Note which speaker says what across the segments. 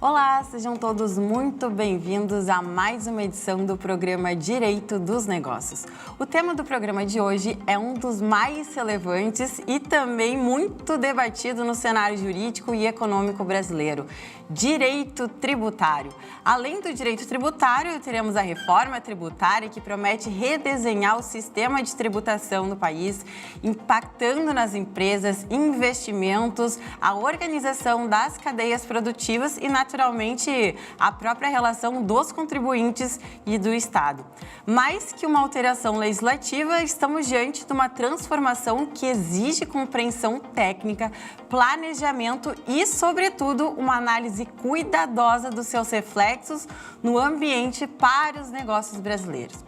Speaker 1: Olá, sejam todos muito bem-vindos a mais uma edição do programa Direito dos Negócios. O tema do programa de hoje é um dos mais relevantes e também muito debatido no cenário jurídico e econômico brasileiro: direito tributário. Além do direito tributário, teremos a reforma tributária, que promete redesenhar o sistema de tributação no país, impactando nas empresas, investimentos, a organização das cadeias produtivas e, naturalmente, a própria relação dos contribuintes e do Estado. Mais que uma alteração legislativa, estamos diante de uma transformação que exige compreensão técnica, planejamento e, sobretudo, uma análise cuidadosa dos seus reflexos no ambiente para os negócios brasileiros.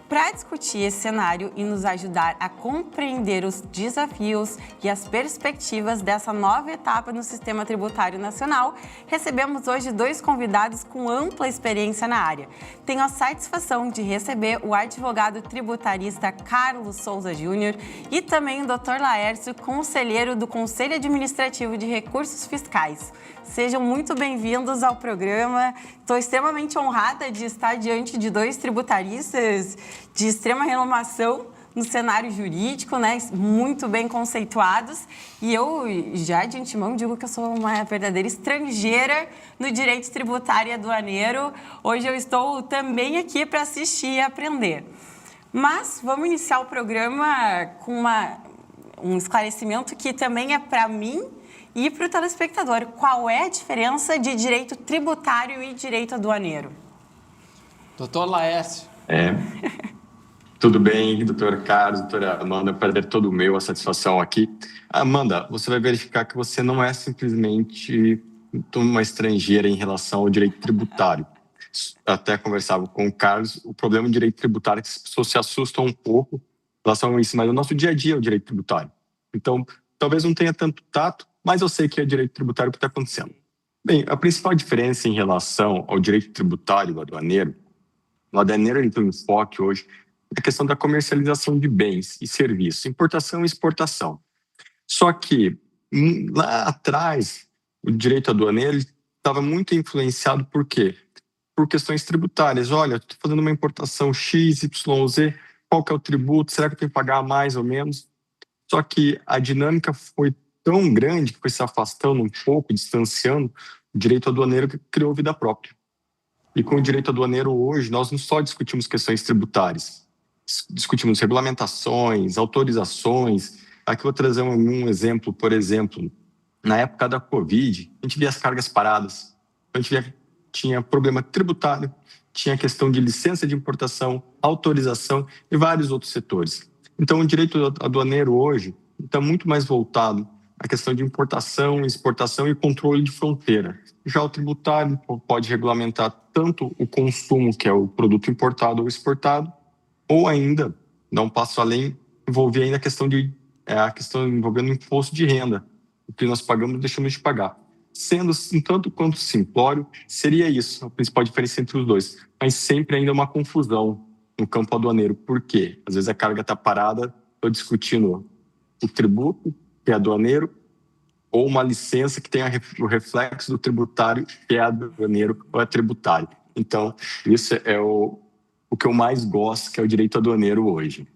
Speaker 1: Para discutir esse cenário e nos ajudar a compreender os desafios e as perspectivas dessa nova etapa no sistema tributário nacional, recebemos hoje dois convidados com ampla experiência na área. Tenho a satisfação de receber o advogado tributarista Carlos Souza Júnior e também o Dr. Laércio, conselheiro do Conselho Administrativo de Recursos Fiscais. Sejam muito bem-vindos ao programa. Estou extremamente honrada de estar diante de dois tributaristas de extrema renomação no cenário jurídico, né? Muito bem conceituados. E eu já de antemão digo que eu sou uma verdadeira estrangeira no direito tributário e aduaneiro. Hoje eu estou também aqui para assistir e aprender. Mas vamos iniciar o programa com um esclarecimento que também é para mim e para o telespectador. Qual é a diferença de direito tributário e direito aduaneiro?
Speaker 2: Doutor Laércio.
Speaker 3: Tudo bem, doutor Carlos, doutora Amanda, prazer todo meu, a satisfação aqui. Amanda, você vai verificar que você não é simplesmente uma estrangeira em relação ao direito tributário. Até conversava com o Carlos, o problema do direito tributário é que as pessoas se assustam um pouco em relação a isso, mas o nosso dia a dia é o direito tributário. Então, talvez não tenha tanto tato, mas eu sei que é direito tributário o que está acontecendo. Bem, a principal diferença em relação ao direito tributário do aduaneiro, o aduaneiro ele tem um enfoque hoje na questão da comercialização de bens e serviços, importação e exportação. Só que lá atrás, o direito aduaneiro estava muito influenciado por quê? Por questões tributárias. Olha, estou fazendo uma importação X, Y, Z, qual que é o tributo? Será que eu tenho que pagar mais ou menos? Só que a dinâmica foi tão grande que foi se afastando um pouco, distanciando, o direito aduaneiro que criou vida própria. E com o direito aduaneiro hoje, nós não só discutimos questões tributárias, discutimos regulamentações, autorizações. Aqui eu vou trazer um exemplo, por exemplo, na época da Covid, a gente via as cargas paradas, a gente tinha problema tributário, tinha questão de licença de importação, autorização e vários outros setores. Então, o direito aduaneiro hoje está muito mais voltado à questão de importação, exportação e controle de fronteira. Já o tributário pode regulamentar tanto o consumo, que é o produto importado ou exportado, ou ainda, dar um passo além, envolver ainda a questão envolvendo o imposto de renda, o que nós pagamos e deixamos de pagar. Sendo um tanto quanto simplório, seria isso, a principal diferença entre os dois. Mas sempre ainda uma confusão no campo aduaneiro. Por quê? Às vezes a carga está parada, estou discutindo o tributo, que é aduaneiro, ou uma licença que tem o reflexo do tributário, que é aduaneiro ou é tributário. Então, isso é o que eu mais gosto, que é o direito aduaneiro hoje.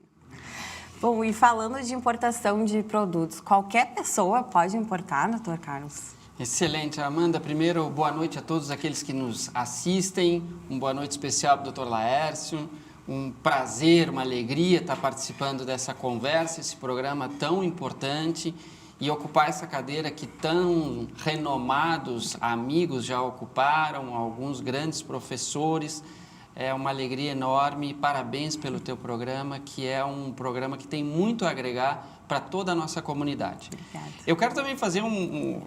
Speaker 1: Bom, e falando de importação de produtos, qualquer pessoa pode importar, doutor Carlos?
Speaker 2: Excelente, Amanda. Primeiro, boa noite a todos aqueles que nos assistem. Boa noite especial para o doutor Laércio. Um prazer, uma alegria estar participando dessa conversa, esse programa tão importante, e ocupar essa cadeira que tão renomados amigos já ocuparam, alguns grandes professores. É uma alegria enorme e parabéns pelo teu programa, que é um programa que tem muito a agregar para toda a nossa comunidade.
Speaker 1: Obrigada.
Speaker 2: Eu quero também fazer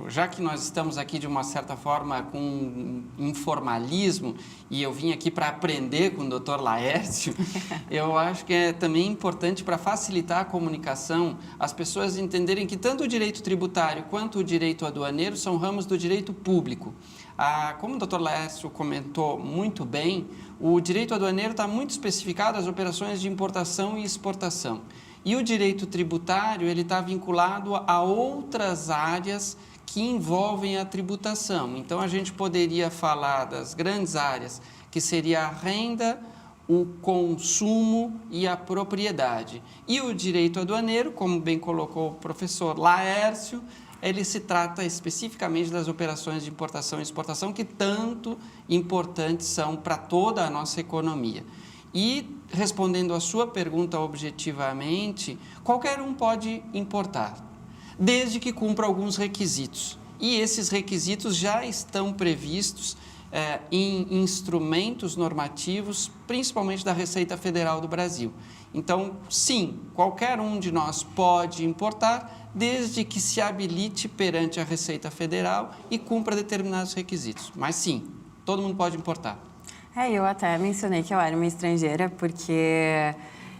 Speaker 2: já que nós estamos aqui de uma certa forma com informalismo, e eu vim aqui para aprender com o Dr. Laércio, eu acho que é também importante para facilitar a comunicação, as pessoas entenderem que tanto o direito tributário quanto o direito aduaneiro são ramos do direito público. Como o Dr. Laércio comentou muito bem, o direito aduaneiro está muito especificado às operações de importação e exportação. E o direito tributário ele está vinculado a outras áreas que envolvem a tributação. Então, a gente poderia falar das grandes áreas, que seria a renda, o consumo e a propriedade. E o direito aduaneiro, como bem colocou o professor Laércio, ele se trata especificamente das operações de importação e exportação, que tanto importantes são para toda a nossa economia. E, respondendo à sua pergunta objetivamente, qualquer um pode importar, desde que cumpra alguns requisitos. E esses requisitos já estão previstos em instrumentos normativos, principalmente da Receita Federal do Brasil. Então, sim, qualquer um de nós pode importar, desde que se habilite perante a Receita Federal e cumpra determinados requisitos. Mas, sim, todo mundo pode importar.
Speaker 1: Eu até mencionei que eu era uma estrangeira, porque,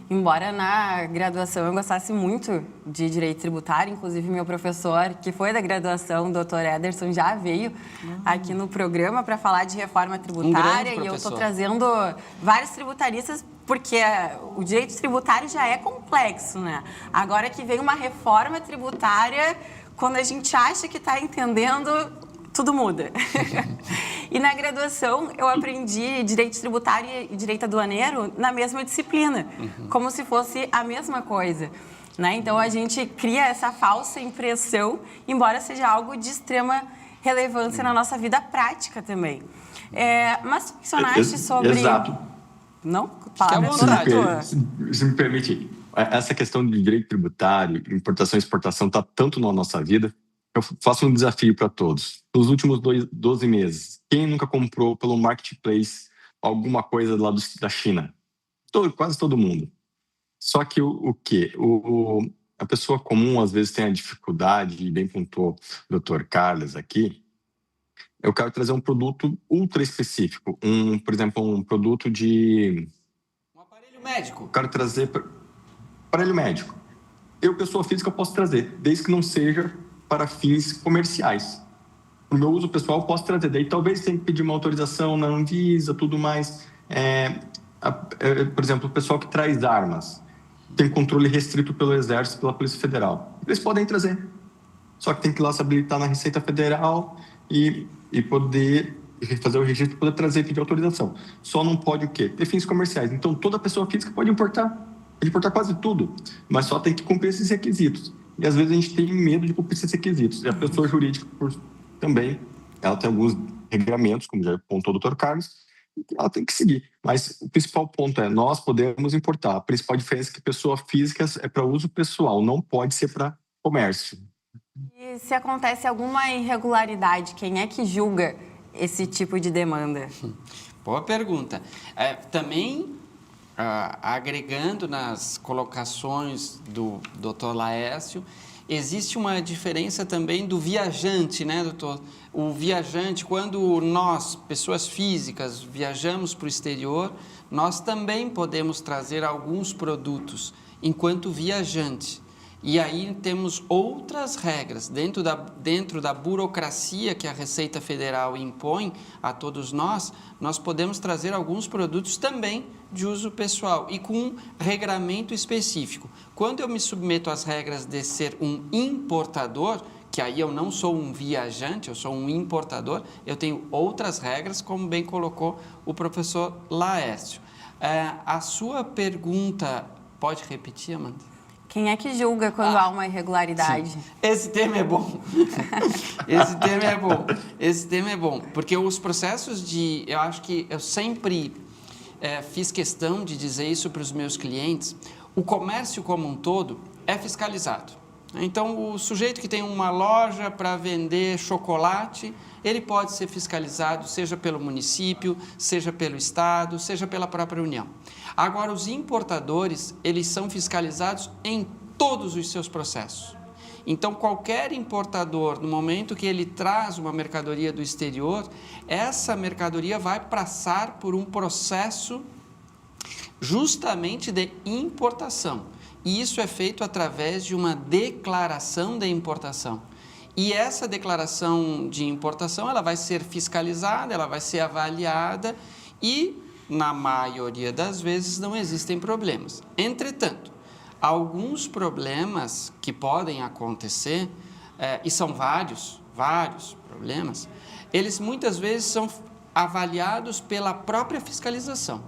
Speaker 1: embora na graduação eu gostasse muito de direito tributário, inclusive meu professor, que foi da graduação, o Dr. Ederson, já veio aqui no programa para falar de reforma tributária, e eu estou trazendo vários tributaristas, porque o direito tributário já é complexo, né? Agora que vem uma reforma tributária, quando a gente acha que está entendendo, tudo muda. E na graduação eu aprendi direito tributário e direito aduaneiro na mesma disciplina, como se fosse a mesma coisa, né? Então a gente cria essa falsa impressão, embora seja algo de extrema relevância na nossa vida prática também. Mas mencionaste sobre...
Speaker 3: Exato.
Speaker 1: Não?
Speaker 3: Se me permite, essa questão de direito tributário, importação e exportação está tanto na nossa vida. Eu faço um desafio para todos. Nos últimos 12 meses, quem nunca comprou pelo marketplace alguma coisa lá da China? Quase todo mundo. Só que o quê? A pessoa comum, às vezes, tem a dificuldade, e bem pontuou o Dr. Carlos aqui. Eu quero trazer um produto ultra específico. Por exemplo, um produto de...
Speaker 2: Um aparelho médico.
Speaker 3: Eu quero trazer aparelho médico. Eu, pessoa física, posso trazer, desde que não seja para fins comerciais. Para o meu uso pessoal, eu posso trazer. Daí talvez tenha que pedir uma autorização na Anvisa, tudo mais. Por exemplo, o pessoal que traz armas tem controle restrito pelo Exército, pela Polícia Federal. Eles podem trazer. Só que tem que ir lá se habilitar na Receita Federal e poder fazer o registro e poder trazer e pedir autorização. Só não pode o quê? Ter fins comerciais. Então, toda pessoa física pode importar. Pode importar quase tudo, mas só tem que cumprir esses requisitos. E às vezes a gente tem medo de cumprir esses requisitos. E a pessoa jurídica também, ela tem alguns regramentos, como já apontou o Dr. Carlos, que ela tem que seguir. Mas o principal ponto é, nós podemos importar. A principal diferença é que pessoa física é para uso pessoal, não pode ser para comércio.
Speaker 1: E se acontece alguma irregularidade, quem é que julga esse tipo de demanda?
Speaker 2: Boa pergunta. Também... agregando nas colocações do Dr. Laércio, existe uma diferença também do viajante, né, doutor? O viajante, quando nós, pessoas físicas, viajamos para o exterior, nós também podemos trazer alguns produtos enquanto viajante. E aí temos outras regras dentro da burocracia que a Receita Federal impõe a todos nós podemos trazer alguns produtos também de uso pessoal e com um regramento específico. Quando eu me submeto às regras de ser um importador, que aí eu não sou um viajante, eu sou um importador, eu tenho outras regras, como bem colocou o professor Laércio. A sua pergunta, pode repetir, Amanda?
Speaker 1: Quem é que julga quando há uma irregularidade?
Speaker 2: Sim. Esse tema é bom. Esse tema é bom. Porque os processos eu acho que eu sempre fiz questão de dizer isso para os meus clientes, o comércio como um todo é fiscalizado. Então, o sujeito que tem uma loja para vender chocolate, ele pode ser fiscalizado, seja pelo município, seja pelo Estado, seja pela própria União. Agora, os importadores, eles são fiscalizados em todos os seus processos. Então, qualquer importador, no momento que ele traz uma mercadoria do exterior, essa mercadoria vai passar por um processo justamente de importação. E isso é feito através de uma declaração de importação. E essa declaração de importação, ela vai ser fiscalizada, ela vai ser avaliada e, na maioria das vezes, não existem problemas. Entretanto, alguns problemas que podem acontecer, e são vários, vários problemas, eles muitas vezes são avaliados pela própria fiscalização.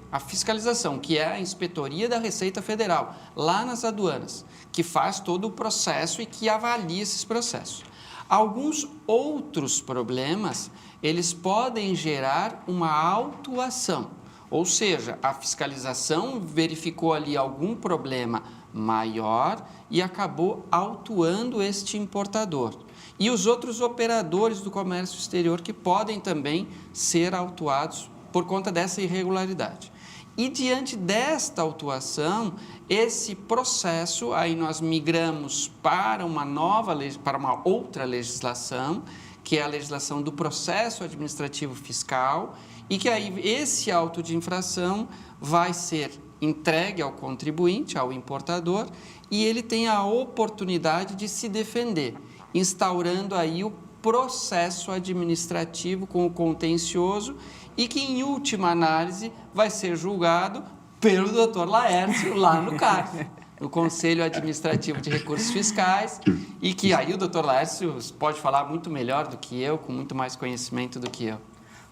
Speaker 2: A fiscalização, que é a Inspetoria da Receita Federal, lá nas aduanas, que faz todo o processo e que avalia esses processos. Alguns outros problemas, eles podem gerar uma autuação, ou seja, a fiscalização verificou ali algum problema maior e acabou autuando este importador. E os outros operadores do comércio exterior que podem também ser autuados por conta dessa irregularidade. E diante desta autuação, esse processo, aí nós migramos para uma outra legislação, que é a legislação do processo administrativo fiscal, e que aí esse auto de infração vai ser entregue ao contribuinte, ao importador, e ele tem a oportunidade de se defender, instaurando aí o processo administrativo com o contencioso e que, em última análise, vai ser julgado pelo Dr. Laércio lá no CARF, no Conselho Administrativo de Recursos Fiscais, e que aí o Dr. Laércio pode falar muito melhor do que eu, com muito mais conhecimento do que eu.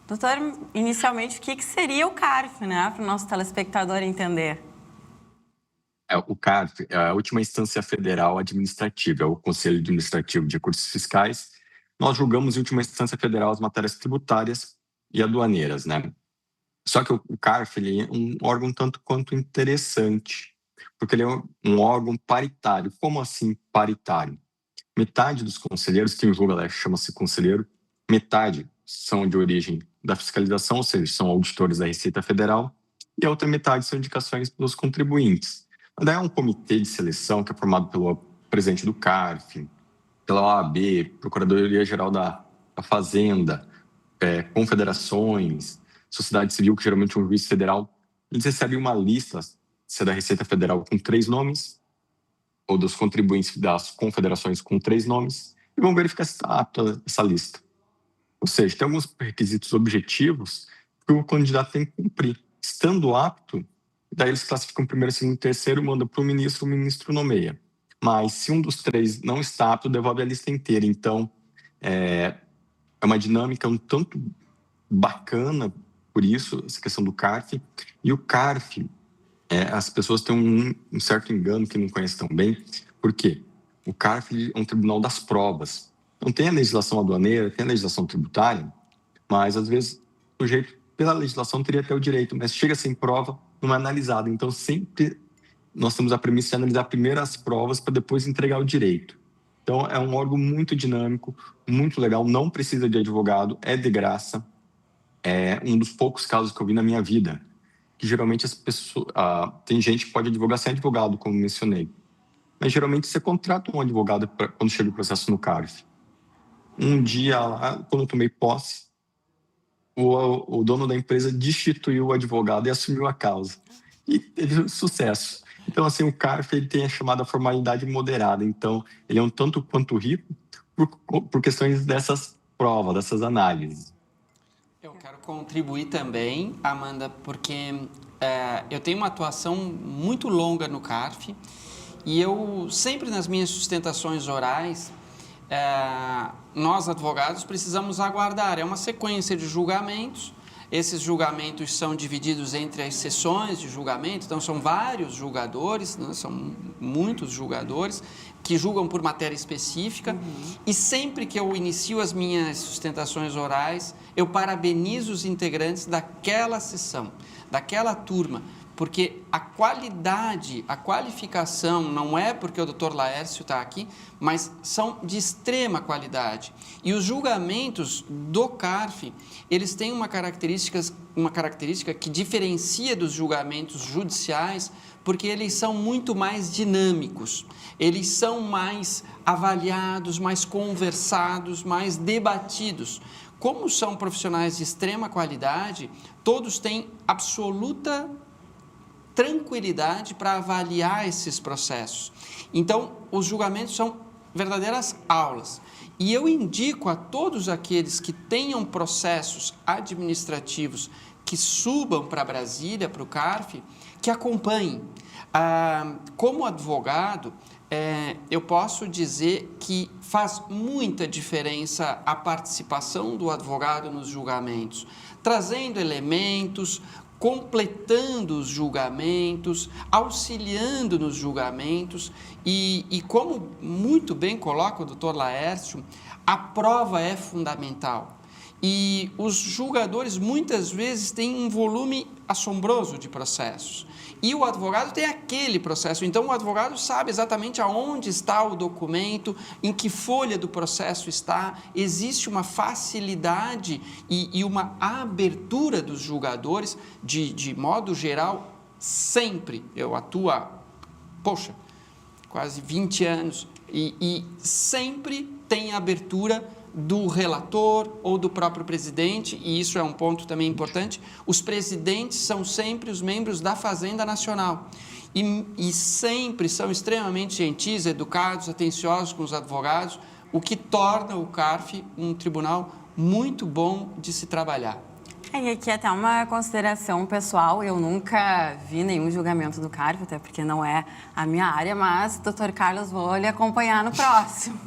Speaker 1: Doutor, inicialmente, o que seria o CARF, né, para o nosso telespectador entender?
Speaker 3: O CARF é a última instância federal administrativa, é o Conselho Administrativo de Recursos Fiscais. Nós julgamos, em última instância federal, as matérias tributárias e aduaneiras, né? Só que o CARF ele é um órgão tanto quanto interessante, porque ele é um órgão paritário. Como assim paritário? Metade dos conselheiros, quem julga chama-se conselheiro, metade são de origem da fiscalização, ou seja, são auditores da Receita Federal, e a outra metade são indicações dos contribuintes. Daí é um comitê de seleção que é formado pelo presidente do CARF, pela OAB, Procuradoria-Geral da Fazenda, confederações, sociedade civil, que geralmente é um juiz federal. Eles recebem uma lista, se é da Receita Federal, com 3 nomes, ou dos contribuintes das confederações com 3 nomes, e vão verificar se está apta essa lista. Ou seja, tem alguns requisitos objetivos que o candidato tem que cumprir. Estando apto, daí eles classificam primeiro, segundo e terceiro, mandam para o ministro nomeia. Mas se um dos 3 não está apto, devolve a lista inteira. Então, é uma dinâmica um tanto bacana, por isso, essa questão do CARF. E o CARF, as pessoas têm um certo engano que não conhecem tão bem. Por quê? O CARF é um tribunal das provas. Não tem a legislação aduaneira, tem a legislação tributária, mas, às vezes, o sujeito, pela legislação, teria até o direito, mas chega sem prova, não é analisado. Então, sempre nós temos a premissa de analisar primeiro as provas para depois entregar o direito. Então, é um órgão muito dinâmico, muito legal, não precisa de advogado, é de graça. É um dos poucos casos que eu vi na minha vida, que geralmente as pessoas... tem gente que pode advogar sem advogado, como mencionei. Mas, geralmente, você contrata um advogado quando chega o processo no CARF. Um dia lá, quando eu tomei posse, o dono da empresa destituiu o advogado e assumiu a causa. E teve sucesso. Então, assim, o CARF ele tem a chamada formalidade moderada. Então, ele é um tanto quanto rico por questões dessas provas, dessas análises.
Speaker 2: Eu quero contribuir também, Amanda, porque eu tenho uma atuação muito longa no CARF e eu sempre nas minhas sustentações orais, nós advogados precisamos aguardar. É uma sequência de julgamentos. Esses julgamentos são divididos entre as sessões de julgamento, então são vários julgadores, né? São muitos julgadores que julgam por matéria específica. E sempre que eu inicio as minhas sustentações orais, eu parabenizo os integrantes daquela sessão, daquela turma, porque a qualidade, a qualificação não é porque o Dr. Laércio está aqui, mas são de extrema qualidade. E os julgamentos do CARF, eles têm uma característica que diferencia dos julgamentos judiciais, porque eles são muito mais dinâmicos, eles são mais avaliados, mais conversados, mais debatidos. Como são profissionais de extrema qualidade, todos têm absoluta tranquilidade para avaliar esses processos. Então, os julgamentos são verdadeiras aulas. E eu indico a todos aqueles que tenham processos administrativos que subam para Brasília, para o CARF, que acompanhem. Como advogado, eu posso dizer que faz muita diferença a participação do advogado nos julgamentos, trazendo elementos, completando os julgamentos, auxiliando nos julgamentos e como muito bem coloca o doutor Laércio, a prova é fundamental. E os julgadores muitas vezes têm um volume assombroso de processos. E o advogado tem aquele processo. Então, o advogado sabe exatamente aonde está o documento, em que folha do processo está. Existe uma facilidade e uma abertura dos julgadores, de modo geral, sempre. Eu atuo há, quase 20 anos e sempre tem abertura do relator ou do próprio presidente, e isso é um ponto também importante. Os presidentes são sempre os membros da Fazenda Nacional e sempre são extremamente gentis, educados, atenciosos com os advogados, o que torna o CARF um tribunal muito bom de se trabalhar.
Speaker 1: E aqui até uma consideração pessoal, eu nunca vi nenhum julgamento do CARF, até porque não é a minha área, mas, doutor Carlos, vou lhe acompanhar no próximo.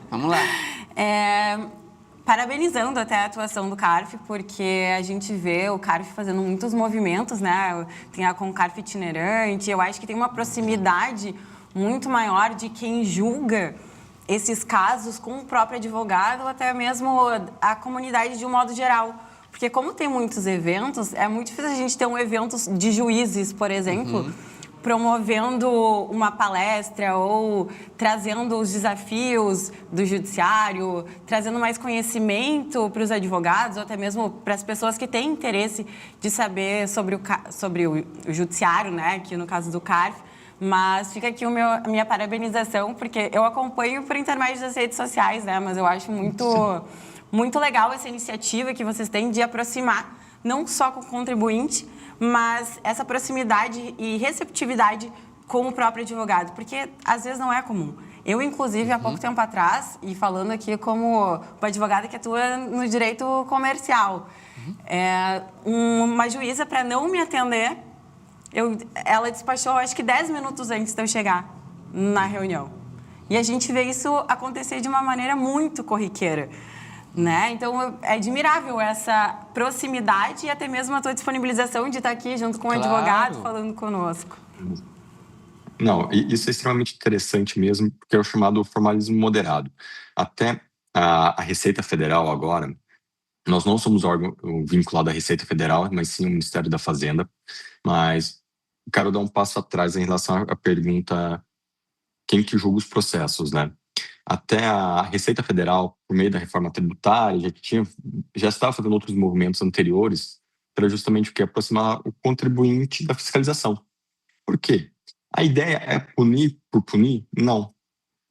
Speaker 2: Vamos lá.
Speaker 1: Parabenizando até a atuação do CARF, porque a gente vê o CARF fazendo muitos movimentos, né? Tem a CONCARF itinerante, eu acho que tem uma proximidade muito maior de quem julga esses casos com o próprio advogado, ou até mesmo a comunidade de um modo geral. Porque como tem muitos eventos, é muito difícil a gente ter um evento de juízes, por exemplo, promovendo uma palestra ou trazendo os desafios do judiciário, trazendo mais conhecimento para os advogados ou até mesmo para as pessoas que têm interesse de saber sobre o judiciário, né, aqui no caso do CARF. Mas fica aqui a minha parabenização, porque eu acompanho por intermédio das redes sociais, né, mas eu acho muito legal essa iniciativa que vocês têm de aproximar, não só com o contribuinte, mas essa proximidade e receptividade com o próprio advogado, porque às vezes não é comum. Eu, inclusive, há pouco tempo atrás, e falando aqui como uma advogada que atua no direito comercial, uma juíza, para não me atender, ela despachou, acho que 10 minutos antes de eu chegar na reunião. E a gente vê isso acontecer de uma maneira muito corriqueira. Né? Então, é admirável essa proximidade e até mesmo a tua disponibilização de estar aqui junto com o advogado falando conosco.
Speaker 3: Não, isso é extremamente interessante mesmo, porque é o chamado formalismo moderado. Até a Receita Federal agora, nós não somos órgão vinculado à Receita Federal, mas sim o Ministério da Fazenda, mas quero dar um passo atrás em relação à pergunta quem que julga os processos, né? Até a Receita Federal, por meio da reforma tributária, já estava fazendo outros movimentos anteriores para justamente o que? Aproximar o contribuinte da fiscalização. Por quê? A ideia é punir por punir? Não.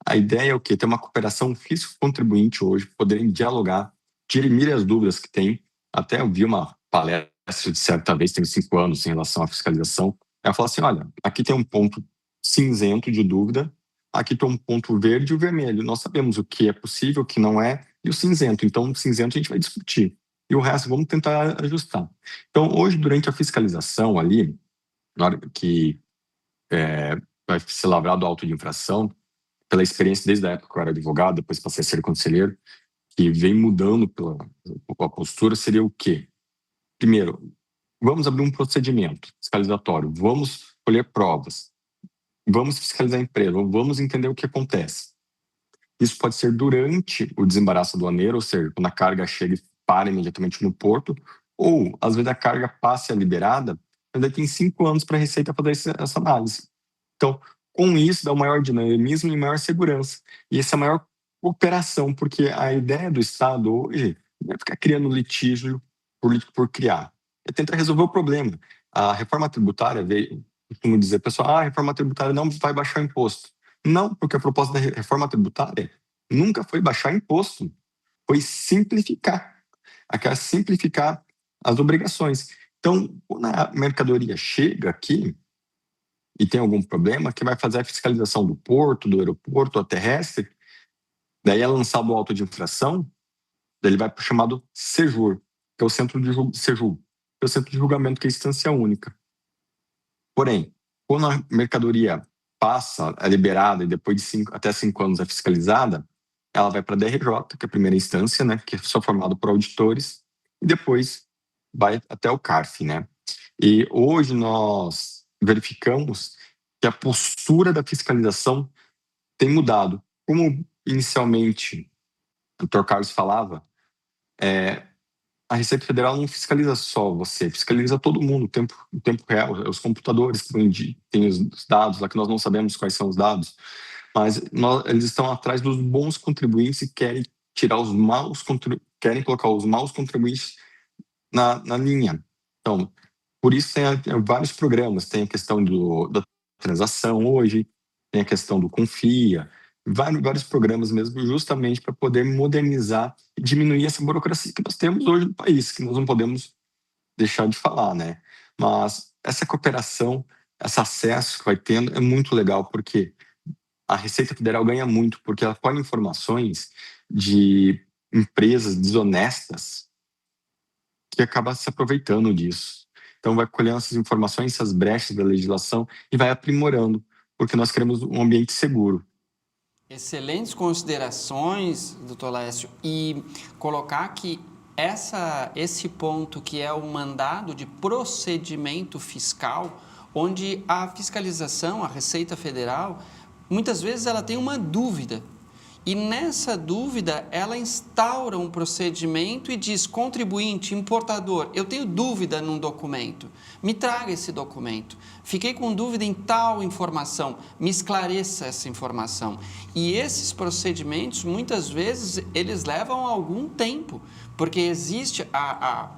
Speaker 3: A ideia é o quê? Ter uma cooperação fisco-contribuinte hoje, poderem dialogar, dirimir as dúvidas que tem. Até eu vi uma palestra de certa vez, tem 5 anos, em relação à fiscalização. Ela falou assim, olha, aqui tem um ponto cinzento de dúvida, aqui tem um ponto verde e o vermelho. Nós sabemos o que é possível, o que não é, e o cinzento. Então, o cinzento a gente vai discutir. E o resto vamos tentar ajustar. Então, hoje, durante a fiscalização ali, na hora que vai ser lavrado o auto de infração, pela experiência desde a época que eu era advogado, depois passei a ser conselheiro, que vem mudando a postura, seria o quê? Primeiro, vamos abrir um procedimento fiscalizatório, vamos colher provas, vamos fiscalizar a empresa, vamos entender o que acontece. Isso pode ser durante o desembaraço aduaneiro, ou seja, quando a carga chega e para imediatamente no porto, ou às vezes a carga passe a liberada, mas daí tem 5 anos para a Receita fazer essa análise. Então, com isso, dá um maior dinamismo e maior segurança. E essa é a maior cooperação, porque a ideia do Estado hoje não é ficar criando litígio por criar, é tentar resolver o problema. A reforma tributária veio, costumo dizer, pessoal, a reforma tributária não vai baixar o imposto. Não, porque a proposta da reforma tributária nunca foi baixar imposto, foi simplificar. Aquela simplificar as obrigações. Então, quando a mercadoria chega aqui e tem algum problema, que vai fazer a fiscalização do porto, do aeroporto, a terrestre, daí é lançado o auto de infração, daí ele vai para o chamado SEJUR, que é o centro de SEJUR, que é o centro de julgamento, que é a instância única. Porém, quando a mercadoria é liberada e depois de até 5 anos é fiscalizada, ela vai para a DRJ, que é a primeira instância, né, que é só formado por auditores, e depois vai até o CARF, né? E hoje nós verificamos que a postura da fiscalização tem mudado. Como inicialmente o Dr. Carlos falava, a Receita Federal não fiscaliza só você, fiscaliza todo mundo, o tempo real, os computadores que têm os dados lá, que nós não sabemos quais são os dados, mas eles estão atrás dos bons contribuintes e querem tirar querem colocar os maus contribuintes na linha. Então, por isso tem vários programas, tem a questão da transação hoje, tem a questão do Confia, vários programas mesmo, justamente para poder modernizar e diminuir essa burocracia que nós temos hoje no país, que nós não podemos deixar de falar, né? Mas essa cooperação, esse acesso que vai tendo é muito legal, porque a Receita Federal ganha muito, porque ela colhe informações de empresas desonestas que acabam se aproveitando disso. Então, vai colhendo essas informações, essas brechas da legislação e vai aprimorando, porque nós queremos um ambiente seguro.
Speaker 2: Excelentes considerações, doutor Laércio, e colocar que esse ponto que é o mandado de procedimento fiscal, onde a fiscalização, a Receita Federal, muitas vezes ela tem uma dúvida. E nessa dúvida, ela instaura um procedimento e diz, contribuinte, importador, eu tenho dúvida num documento, me traga esse documento. Fiquei com dúvida em tal informação, me esclareça essa informação. E esses procedimentos, muitas vezes, eles levam algum tempo, porque existe,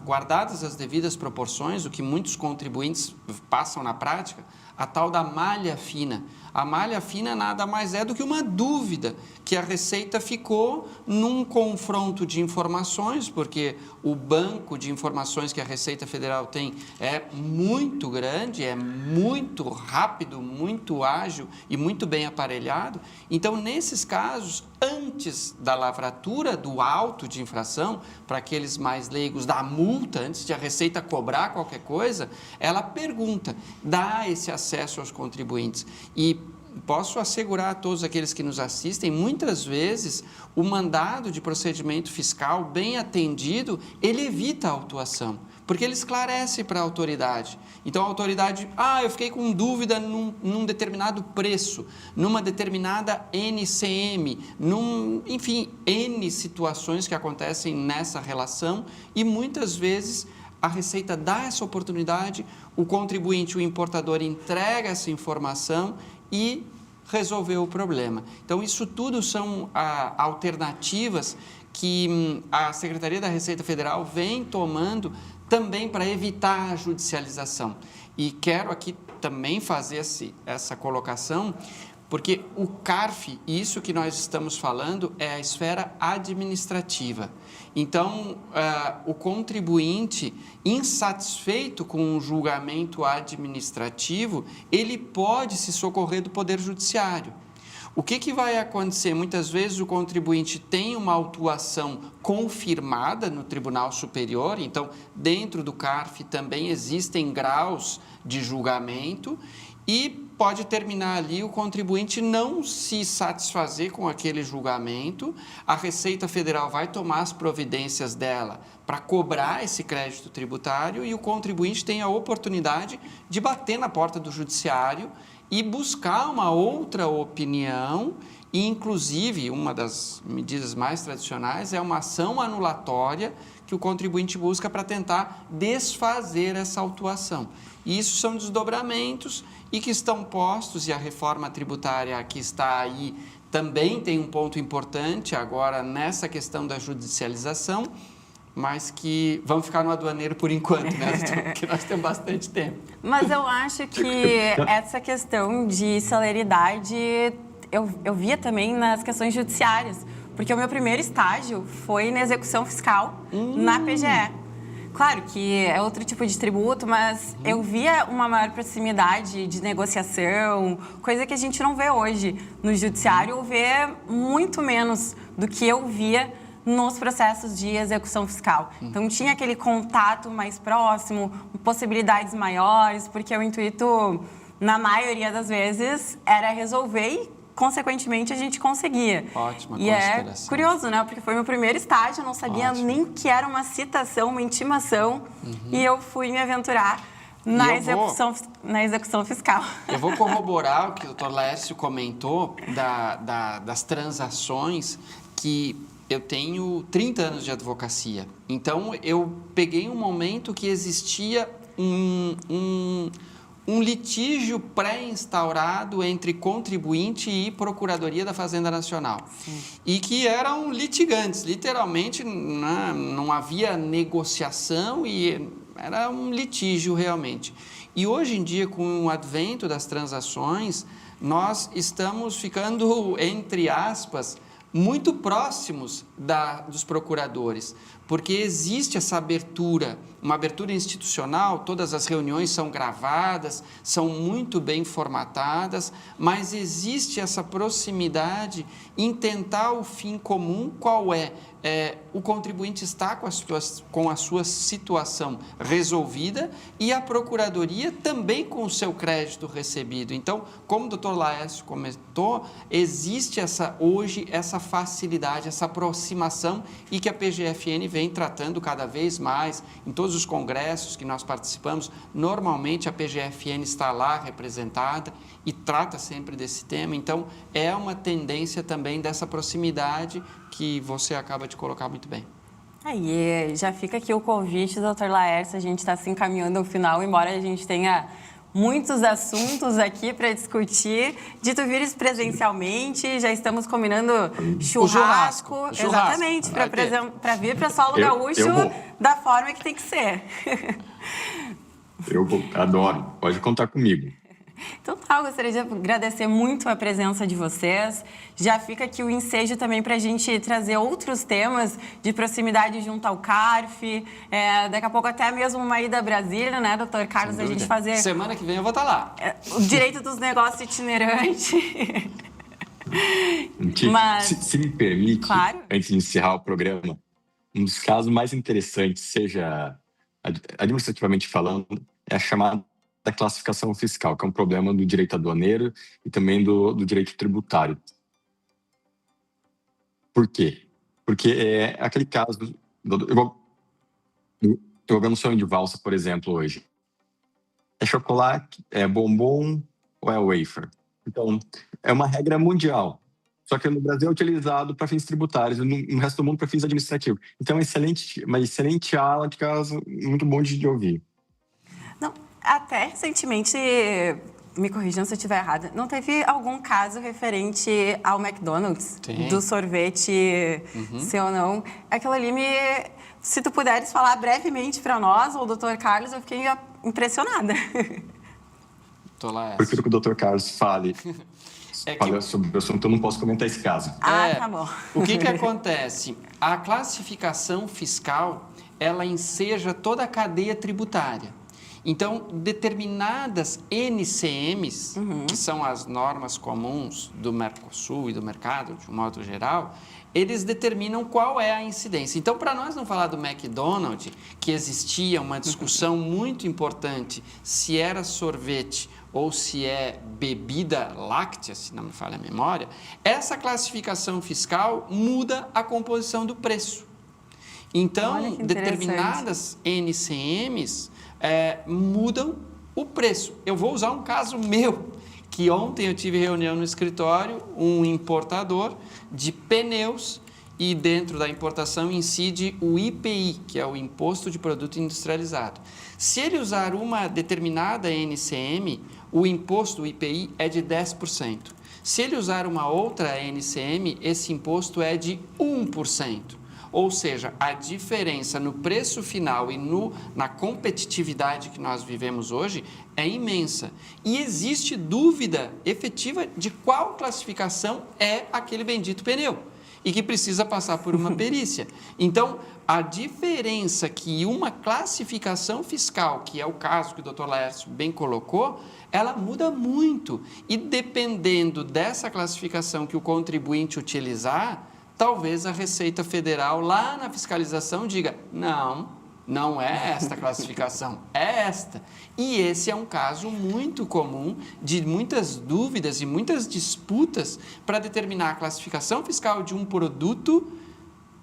Speaker 2: guardadas as devidas proporções, o que muitos contribuintes passam na prática, a tal da malha fina. A malha fina nada mais é do que uma dúvida que a Receita ficou num confronto de informações, porque o banco de informações que a Receita Federal tem é muito grande, é muito rápido, muito ágil e muito bem aparelhado. Então, nesses casos, antes da lavratura do auto de infração, para aqueles mais leigos, da multa, antes de a Receita cobrar qualquer coisa, ela pergunta, dá esse acesso aos contribuintes. E posso assegurar a todos aqueles que nos assistem, muitas vezes o mandado de procedimento fiscal bem atendido, ele evita a autuação, porque ele esclarece para a autoridade. Então a autoridade, eu fiquei com dúvida num determinado preço, numa determinada NCM, enfim, N situações que acontecem nessa relação e muitas vezes a Receita dá essa oportunidade, o contribuinte, o importador entrega essa informação e resolveu o problema. Então, isso tudo são alternativas que a Secretaria da Receita Federal vem tomando também para evitar a judicialização. E quero aqui também fazer essa colocação, porque o CARF, isso que nós estamos falando, é a esfera administrativa. Então, o contribuinte insatisfeito com o julgamento administrativo, ele pode se socorrer do Poder Judiciário. O que vai acontecer? Muitas vezes o contribuinte tem uma autuação confirmada no Tribunal Superior, então, dentro do CARF também existem graus de julgamento e pode terminar ali o contribuinte não se satisfazer com aquele julgamento, a Receita Federal vai tomar as providências dela para cobrar esse crédito tributário e o contribuinte tem a oportunidade de bater na porta do judiciário e buscar uma outra opinião e, inclusive, uma das medidas mais tradicionais é uma ação anulatória que o contribuinte busca para tentar desfazer essa autuação. E isso são desdobramentos e que estão postos, e a reforma tributária que está aí também tem um ponto importante agora nessa questão da judicialização, mas que vamos ficar no aduaneiro por enquanto, né? Porque nós temos bastante tempo.
Speaker 1: Mas eu acho que essa questão de celeridade eu via também nas questões judiciárias, porque o meu primeiro estágio foi na execução fiscal na PGE. Claro que é outro tipo de tributo, mas eu via uma maior proximidade de negociação, coisa que a gente não vê hoje no judiciário, ou vê muito menos do que eu via nos processos de execução fiscal. Então, tinha aquele contato mais próximo, possibilidades maiores, porque o intuito na maioria das vezes, era resolver e, consequentemente, a gente conseguia.
Speaker 2: Ótima
Speaker 1: E é
Speaker 2: consideração.
Speaker 1: curioso, né? Porque foi meu primeiro estágio, eu não sabia nem que era uma citação, uma intimação, e eu fui me aventurar na execução fiscal.
Speaker 2: Eu vou corroborar o que o Dr. Laércio comentou das transações, que eu tenho 30 anos de advocacia. Então, eu peguei um momento que existia um litígio pré-instaurado entre contribuinte e Procuradoria da Fazenda Nacional. Sim. E que eram litigantes, literalmente não havia negociação e era um litígio realmente. E hoje em dia, com o advento das transações, nós estamos ficando, entre aspas, muito próximos dos procuradores, porque existe essa abertura, uma abertura institucional, todas as reuniões são gravadas, são muito bem formatadas, mas existe essa proximidade em tentar o fim comum, qual é? O contribuinte está com a sua situação resolvida e a Procuradoria também com o seu crédito recebido. Então, como o Dr. Laércio comentou, existe hoje essa facilidade, essa aproximação e que a PGFN vem tratando cada vez mais em todos os congressos que nós participamos. Normalmente a PGFN está lá representada e trata sempre desse tema. Então, é uma tendência também dessa proximidade que você acaba de colocar muito bem.
Speaker 1: Aí, já fica aqui o convite, Dr. Laércio, a gente está se encaminhando ao final, embora a gente tenha muitos assuntos aqui para discutir. De tu vires presencialmente, já estamos combinando churrasco. Exatamente, para vir para Solo Gaúcho da forma que tem que ser.
Speaker 3: Eu adoro, pode contar comigo.
Speaker 1: Então tá, eu gostaria de agradecer muito a presença de vocês. Já fica aqui o ensejo também para a gente trazer outros temas de proximidade junto ao CARF. Daqui a pouco até mesmo uma ida a Brasília, né, doutor Carlos? A gente fazer...
Speaker 2: Semana que vem eu vou estar lá.
Speaker 1: O direito dos negócios itinerantes.
Speaker 3: Mas... Se me permite,
Speaker 1: claro,
Speaker 3: antes de encerrar o programa, um dos casos mais interessantes, seja administrativamente falando, é a chamada da classificação fiscal, que é um problema do direito aduaneiro e também do direito tributário. Por quê? Porque é aquele caso... Eu vou ver um sonho de valsa, por exemplo, hoje. É chocolate, é bombom ou é wafer? Então, é uma regra mundial. Só que no Brasil é utilizado para fins tributários, no resto do mundo para fins administrativos. Então, uma excelente aula de caso, muito bom de ouvir.
Speaker 1: Não, até recentemente, me corrijam se eu estiver errada, não teve algum caso referente ao McDonald's, do sorvete, se ou não? Aquilo ali se tu puderes falar brevemente para nós, ou o Dr. Carlos, eu fiquei impressionada.
Speaker 3: Prefiro que o Dr. Carlos fale sobre o assunto, eu não posso comentar esse caso.
Speaker 1: Tá bom.
Speaker 2: O que acontece? A classificação fiscal, ela enseja toda a cadeia tributária. Então, determinadas NCMs, que são as normas comuns do Mercosul e do mercado, de um modo geral, eles determinam qual é a incidência. Então, para nós não falar do McDonald's, que existia uma discussão muito importante se era sorvete ou se é bebida láctea, se não me falha a memória, essa classificação fiscal muda a composição do preço. Então, determinadas NCMs mudam o preço. Eu vou usar um caso meu, que ontem eu tive reunião no escritório, um importador de pneus, e dentro da importação incide o IPI, que é o Imposto de Produto Industrializado. Se ele usar uma determinada NCM, o imposto, o IPI, é de 10%. Se ele usar uma outra NCM, esse imposto é de 1%. Ou seja, a diferença no preço final e na competitividade que nós vivemos hoje é imensa. E existe dúvida efetiva de qual classificação é aquele bendito pneu e que precisa passar por uma perícia. Então, a diferença que uma classificação fiscal, que é o caso que o Dr. Laércio bem colocou, ela muda muito. E dependendo dessa classificação que o contribuinte utilizar, talvez a Receita Federal, lá na fiscalização, diga, não, Não é esta classificação, é esta. E esse é um caso muito comum de muitas dúvidas e muitas disputas para determinar a classificação fiscal de um produto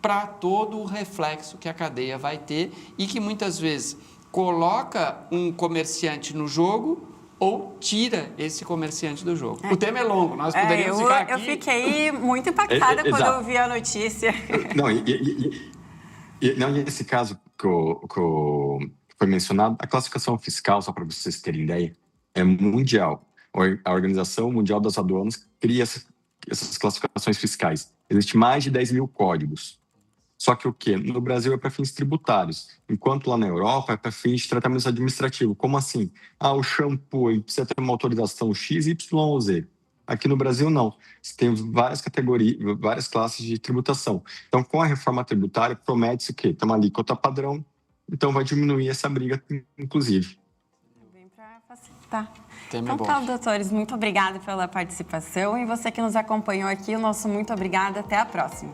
Speaker 2: para todo o reflexo que a cadeia vai ter e que muitas vezes coloca um comerciante no jogo ou tira esse comerciante do jogo. O tema é longo, nós poderíamos ficar aqui...
Speaker 1: Eu fiquei muito impactada quando eu vi a notícia.
Speaker 3: Não, esse caso que foi mencionado, a classificação fiscal, só para vocês terem ideia, é mundial. A Organização Mundial das Aduanas cria essas classificações fiscais. Existem mais de 10 mil códigos. Só que o quê? No Brasil é para fins tributários, enquanto lá na Europa é para fins de tratamento administrativo. Como assim? O shampoo ele precisa ter uma autorização X, Y ou Z. Aqui no Brasil, não. Você tem várias categorias, várias classes de tributação. Então, com a reforma tributária, promete-se que tem uma alíquota padrão, então vai diminuir essa briga, inclusive.
Speaker 1: Bem para facilitar.
Speaker 2: Então,
Speaker 1: doutores, muito obrigada pela participação. E você que nos acompanhou aqui, o nosso muito obrigada. Até a próxima.